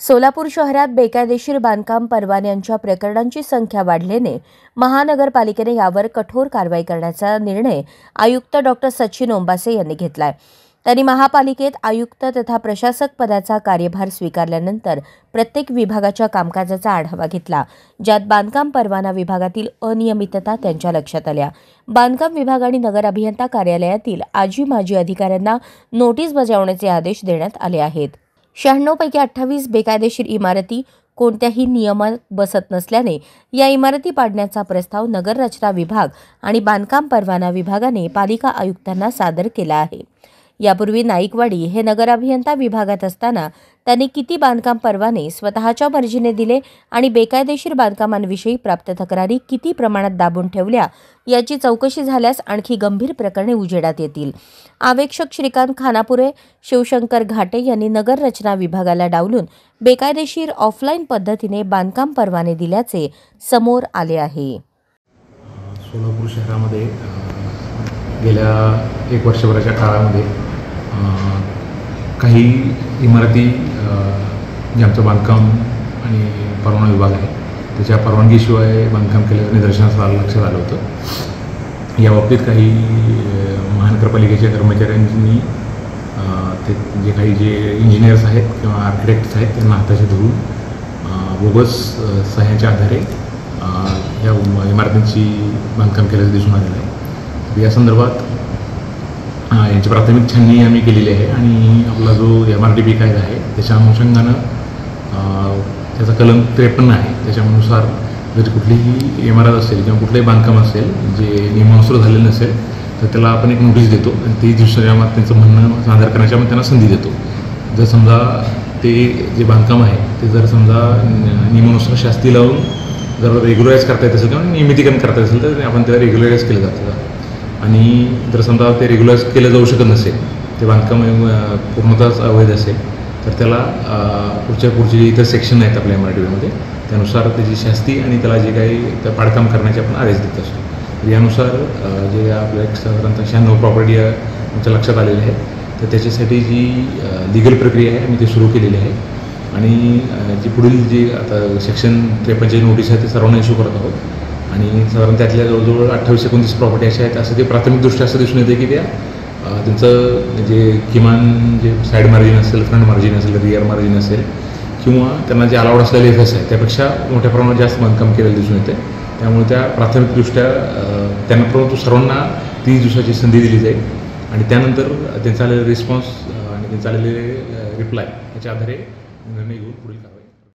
सोलापूर शहरात बेकायदेशीर बांधकाम परवान्यांच्या प्रकरणांची संख्या वाढल्याने महानगरपालिकेने यावर कठोर कारवाई करण्याचा निर्णय आयुक्त डॉक्टर सचिन ओंबासे यांनी घेतलाय। त्यांनी महापालिकेत आयुक्त तथा प्रशासक पदाचा कार्यभार स्वीकारल्यानंतर प्रत्येक विभागाच्या कामकाजाचा आढावा घेतला, ज्यात बांधकाम परवाना विभागातील अनियमितता त्यांच्या लक्षात आल्या। बांधकाम विभाग आणि नगर अभियंता कार्यालयातील आजी माजी अधिकाऱ्यांना नोटीस बजावण्याचे आदेश देण्यात आले आहेत। 96 पैकी 28 बेकायदेशीर इमारती कोणत्याही नियमात बसत नसल्याने या इमारती पाडण्याचा प्रस्ताव नगर रचना विभाग आणि बांधकाम परवाना विभागाने पालिका आयुक्तांना सादर केला आहे। यापूर्वी नाईकवाडी हे नगर अभियंता विभागात असताना त्यांनी किती बांधकाम परवाने स्वतःच्या मर्जीने दिले आणि बेकायदेशीर बांधकामांविषयी प्राप्त तक्रारी किती प्रमाणात दाबून ठेवल्या याची चौकशी झाल्यास आणखी गंभीर प्रकरणे उजेडात येतील। आवेक्षक श्रीकांत खानापुरे, शिवशंकर घाटे यांनी नगर रचना विभागाला डावलून बेकायदेशीर ऑफलाईन पद्धतीने बांधकाम परवाने दिल्याचे समोर आले आहे। सोलापूर शहरामध्ये गेल्या 1 वर्षभराच्या काळामध्ये काही इमारती जे आमचं बांधकाम आणि परवाना विभाग आहे त्याच्या परवानगीशिवाय बांधकाम केल्याचं निदर्शनास लक्षात आलं होतं। या बाबतीत काही महानगरपालिकेच्या कर्मचाऱ्यांनी ते जे इंजिनियर्स आहेत किंवा आर्किटेक्ट्स आहेत त्यांना हाताशी धरून बोगस सह्यांच्या आधारे या इमारतींची बांधकाम केल्याचं दिसून आलेलं आहे। या संदर्भात यांची प्राथमिक छाननी आम्ही केलेली आहे आणि आपला जो MRTP कायदा आहे त्याच्या अनुषंगानं त्याचा कलम 53 आहे, त्याच्यानुसार जर कुठलीही इमारत असेल किंवा कुठलंही बांधकाम असेल जे नियमानुसार झालेलं नसेल तर त्याला आपण एक नोटीस देतो आणि 30 दिवसाच्या त्यांचं म्हणणं सादर करण्याच्या त्यांना संधी देतो। जर समजा ते जे बांधकाम आहे ते जर समजा नियमानुसार शास्ती लावून जर रेग्युलराईज करता येत असेल किंवा नियमितीकरण करता येत असेल तर आपण त्याला रेग्युलराईज केलं जातं आणि जर समजा ते रेग्युलराईज केलं जाऊ शकत नसेल, ते बांधकाम पूर्णतःच अवैध असेल तर त्याला पुढचे इतर सेक्शन आहेत आपल्या MRTPमध्ये त्यानुसार त्याची शास्ती आणि त्याला जे काही त्या पाडकाम करण्याचे आपण आदेश देत असतो। यानुसार जे आपल्या साधारणतः 96 प्रॉपर्टी आमच्या लक्षात आलेली आहे तर त्याच्यासाठी जी लिगल प्रक्रिया आहे आम्ही ती सुरू केलेली आहे आणि जी पुढील जी आता सेक्शन 53 नोटीस आहे ते सर्वांना इश्यू करत आहोत आणि साधारण त्यातल्या जवळजवळ 28-29 प्रॉपर्टी अशा आहेत। असं ते प्राथमिकदृष्ट्या असं दिसून येते की त्या त्यांचं जे किमान जे साईड मार्जिन असेल, फ्रंट मार्जिन असेल, रिअर मार्जिन असेल किंवा त्यांना जे अलाउड असलेले FS आहे त्यापेक्षा मोठ्या प्रमाणात जास्त बांधकाम केलेलं दिसून येते। त्यामुळे त्या प्राथमिकदृष्ट्या त्यांना परंतु सर्वांना 30 दिवसाची संधी दिली जाईल आणि त्यानंतर त्यांचा आलेला रिस्पॉन्स आणि त्यांचा आलेले रिप्लाय याच्या आधारे निर्णय घेऊन पुढील कारवाई